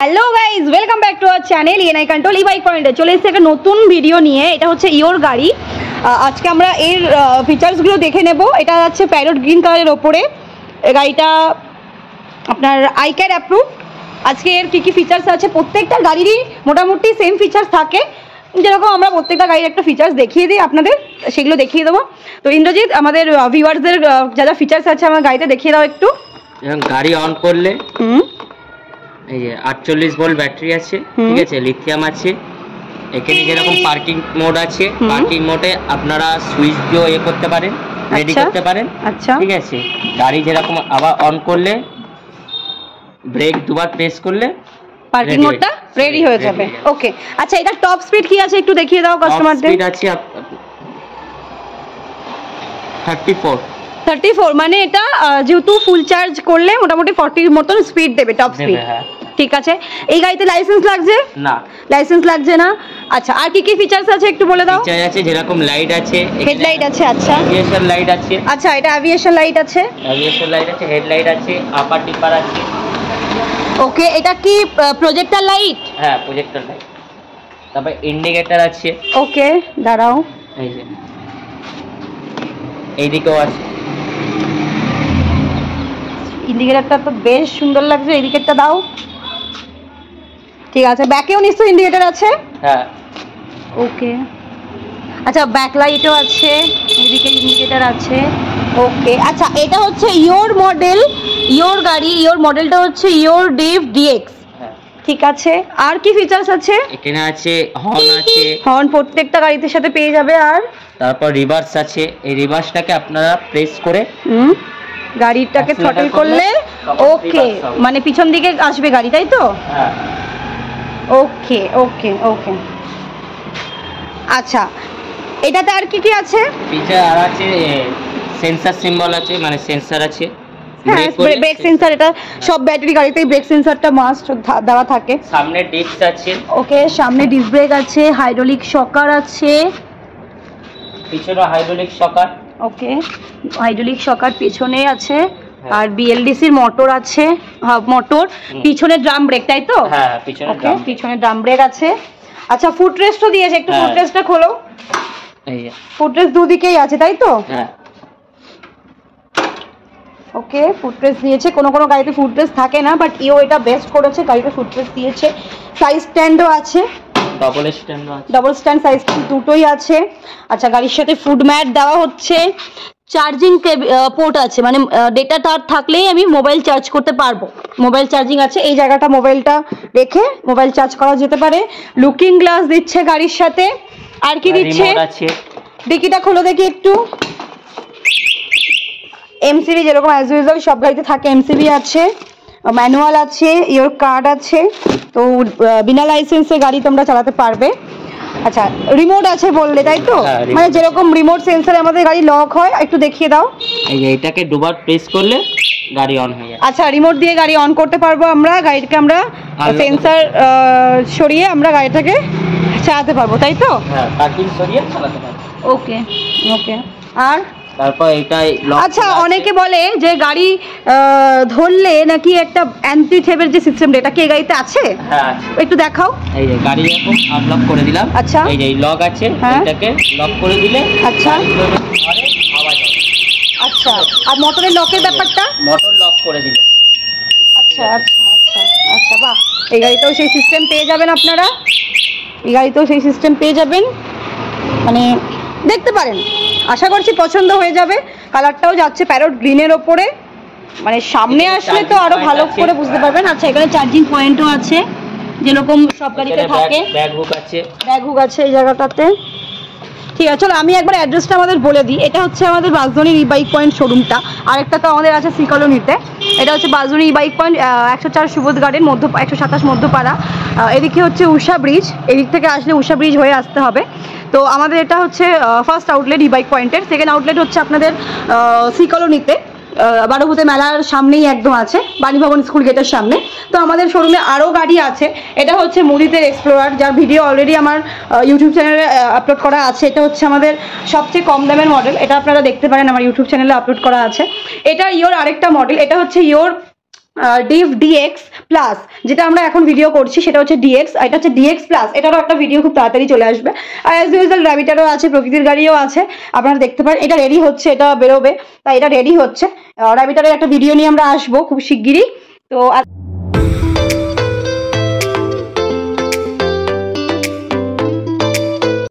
Hello guys, welcome back to our channel ENI control E bike পয়েন্টে। চলে এসেছে একটা নতুন ভিডিও নিয়ে। এটা হচ্ছে ইওর গাড়ি। আজকে আমরা এর ফিচার্সগুলো দেখে নেব। এটা যাচ্ছে প্যারট গ্রিন কালারের ওপরে। গাড়িটা আপনার আইক্যাড অ্যাপ্রুভ। আজকে এর কী কী ফিচার্স আছে, প্রত্যেকটা গাড়িরই মোটামুটি সেম ফিচার্স থাকে, যেরকম আমরা প্রত্যেকটা গাড়ির একটা ফিচার্স দেখিয়ে দিই আপনাদের, সেগুলো দেখিয়ে দেবো। তো ইন্দ্রজিৎ, আমাদের ভিউয়ার্সদের যা যা ফিচার্স আছে আমার গাড়িতে দেখিয়ে দাও একটু। গাড়ি অন করলে এই যে 48 ভোল্ট ব্যাটারি আছে, ঠিক আছে, লিথিয়াম আছে। এখানে যেরকম পার্কিং মোড আছে, পার্কিং মোডে আপনারা সুইচ দিয়েও করতে পারেন, রেডি করতে পারেন। আচ্ছা, ঠিক আছে। গাড়ি যেরকম আবার অন করলে ব্রেক দুবার প্রেস করলে পার্কিং মোডটা রেডি হয়ে যাবে। ওকে, আচ্ছা, এটা টপ স্পিড কি আছে একটু দেখিয়ে দাও কাস্টমারদের। স্পিড আছে 34, মানে এটা যেহেতু ফুল চার্জ করলে মোটামুটি 40 মতন স্পিড দেবে, টপ স্পিড। ঠিক আছে। এই গাড়িতে লাইসেন্স লাগছে না? লাইসেন্স লাগছে না। আচ্ছা, আর কি কি ফিচার্স আছে একটু বলে দাও। ফিচার আছে যেরকম লাইট আছে, হেডলাইট আছে। আচ্ছা, অ্যাভিয়েশন লাইট আছে। আচ্ছা, এটা অ্যাভিয়েশন লাইট আছে, হেডলাইট আছে, আপার টিপার আছে। ওকে, এটা কি প্রজেক্টর লাইট? হ্যাঁ, প্রজেক্টর লাইট। তারপর ইন্ডিকেটর আছে। ওকে, দাঁড়াও, এই যে এইদিকেও আছে। ইন্ডিকেটরটা তো বেশ সুন্দর লাগছে, ইন্ডিকেটরটা দাও। ঠিক আছে, ব্যাকেও নিশ্চয়ই ইন্ডিকেটর আছে। হ্যাঁ, ওকে। আচ্ছা, ব্যাক লাইটও আছে, এদিকে ইন্ডিকেটর আছে। ওকে, আচ্ছা, এটা হচ্ছে ইওর মডেল, ইওর গাড়ি, ইওর মডেলটা হচ্ছে ইওর ডিভ ডিএক্স। ঠিক আছে। আর কি ফিচার্স আছে? এখানে আছে হর্ন আছে, হর্ন প্রত্যেকটা গাড়িতে সাথে পেয়ে যাবে। আর তারপর রিভার্স আছে। এই রিভার্সটাকে আপনারা প্রেস করে গাড়িটাকে থ্রটল করলে ওকে, মানে পিছন দিকে আসবে গাড়ি, তাই তো? হ্যাঁ। ওকে ওকে ওকে, আচ্ছা, এটাতে আর কি কি আছে? ফিচার আর আছে, সেন্সর সিম্বল আছে, মানে সেন্সর আছে। হ্যাঁ, ব্রেক সেন্সর। এটা সব ব্যাটারি গাড়িতেই ব্রেক সেন্সরটা মাস্ট দেওয়া থাকে। সামনে ডিস্ক আছে। ওকে, সামনে ডিস্ক ব্রেক আছে, হাইড্রোলিক শকার আছে, পিছনে হাইড্রোলিক শকার। ওকে, হাইড্রোলিক শকার পিছনে আছে। আর বিএলডিসির মোটর আছে, মোটর। পিছনে ড্রাম ব্রেক, তাই তো? হ্যাঁ, পিছনে ড্রাম ব্রেক আছে। আচ্ছা, ফুট রেস্টও দিয়েছে, একটু ফুট রেস্টটা খোলো। এই যে ফুট রেস্ট দুদিকেই আছে, তাই তো? হ্যাঁ। ওকে, ফুট রেস্ট দিয়েছে। কোনো কোনো গাড়িতে ফুট রেস্ট থাকে না, বাট ইও এটা বেস্ট করেছে, গাড়িতে ফুট রেস্ট দিয়েছে। সাইজ স্ট্যান্ডও আছে, ডবল স্ট্যান্ড সাইজ দুটোই আছে। আচ্ছা, গাড়ির সাথে ফুড ম্যাট দেওয়া হচ্ছে। চার্জিং পোর্ট আছে, মানে ডেটা তার থাকলেই আমি মোবাইল চার্জ করতে পারবো। মোবাইল চার্জিং আছে, এই জায়গাটা মোবাইলটা রেখে মোবাইল চার্জ করা যেতে পারে। লুকিং গ্লাস দিচ্ছে গাড়ির সাথে। আর কি দিচ্ছে? ডিকিটা খোলো দেখি একটু। এমসিবি, যেরকম অ্যাজ ইউজুয়াল সব গাড়িতে থাকে, এমসিবি আছে, ম্যানুয়াল আছে, ইওর কার্ড আছে। তো বিনা লাইসেন্সে গাড়ি তোমরা চালাতে পারবে। আচ্ছা, রিমোট আছে বললে, তাই তো? মানে যেরকম রিমোট সেন্সরে আমাদের গাড়ি লক হয়, একটু দেখিয়ে দাও। এই যে এটাকে দুবার প্রেস করলে গাড়ি অন হয়ে যায়। আচ্ছা, রিমোট দিয়ে গাড়ি অন করতে পারবো আমরা। গাড়িটাকে আমরা সেন্সর সরিয়ে আমরা গাড়িটাকে চালাতে পারবো, তাই তো? হ্যাঁ, পার্কিং সরিয়ে চালাতে পারবো। ওকে ওকে। আর তারপর এটাই লক। আচ্ছা, অনেকে বলে যে গাড়ি ধরলে নাকি একটা অ্যান্টি থেভের যে সিস্টেমটা, এটা কি এই গাড়িতে আছে? হ্যাঁ, একটু দেখাও। এই যে গাড়ি এখন আনলক করে দিলাম। আচ্ছা, এই যে লক আছে, এটাকে লক করে দিলে আচ্ছা আওয়াজ হবে। আচ্ছা, আর মোটরের লকের ব্যাপারটা? মোটর লক করে দিল। আচ্ছা আচ্ছা আচ্ছা আচ্ছা, বাহ। এই গাড়িতেও সেই সিস্টেম পেয়ে যাবেন আপনারা, এই গাড়িতেও সেই সিস্টেম পেয়ে যাবেন। মানে দেখতে পারেন, আশা করছি পছন্দ হয়ে যাবে। কালারটাও যাচ্ছে প্যারট গ্রিনের ওপরে, মানে সামনে আসলে তো আরো ভালো করে বুঝতে পারবেন। আচ্ছা, এখানে চার্জিং পয়েন্টও আছে, যেরকম সব গাড়িতে থাকে। ব্যাগ হুক আছে এই জায়গাটাতে। ঠিক আছে, চলো আমি একবার অ্যাড্রেসটা আমাদের বলে দিই। এটা হচ্ছে আমাদের বাসদনির ই বাইক পয়েন্ট শোরুমটা। আরেকটা তো আমাদের আছে সি কলোনিতে। এটা হচ্ছে বাসদনি E bike point, 104 Subodh garden, 127 Madhyapara. এদিকে হচ্ছে উষা ব্রিজ, এদিক থেকে আসলে উষা ব্রিজ হয়ে আসতে হবে। তো আমাদের এটা হচ্ছে ফার্স্ট আউটলেট ই বাইক পয়েন্টের। সেকেন্ড আউটলেট হচ্ছে আপনাদের সি কলোনিতে, বারোভূতে মেলার সামনেই একদম আছে, বাণীভবন স্কুল গেটের সামনে। তো আমাদের শোরুমে আরও গাড়ি আছে। এটা হচ্ছে মুদিতের এক্সপ্লোরার, যার ভিডিও অলরেডি আমার ইউটিউব চ্যানেলে আপলোড করা আছে। এটা হচ্ছে আমাদের সবচেয়ে কম দামের মডেল, এটা আপনারা দেখতে পারেন, আমার ইউটিউব চ্যানেলে আপলোড করা আছে। এটা ইওর আরেকটা মডেল, এটা হচ্ছে ইওর ডিভ ডিএক্স প্লাস, যেটা আমরা এখন ভিডিও করছি সেটা হচ্ছে ডিএক্স, এটা হচ্ছে ডিএক্স প্লাস, এটারও একটা ভিডিও খুব তাড়াতাড়ি চলে আসবে। আর অ্যাজ ইউজুয়াল র্যাবিটারও আছে, প্রকৃতির গাড়িও আছে, আপনারা দেখতে পারেন। এটা রেডি হচ্ছে, এটা বেরোবে, তাই এটা রেডি হচ্ছে। র্যাবিটারের একটা ভিডিও নিয়ে আমরা আসবো খুব শিগগিরই। তো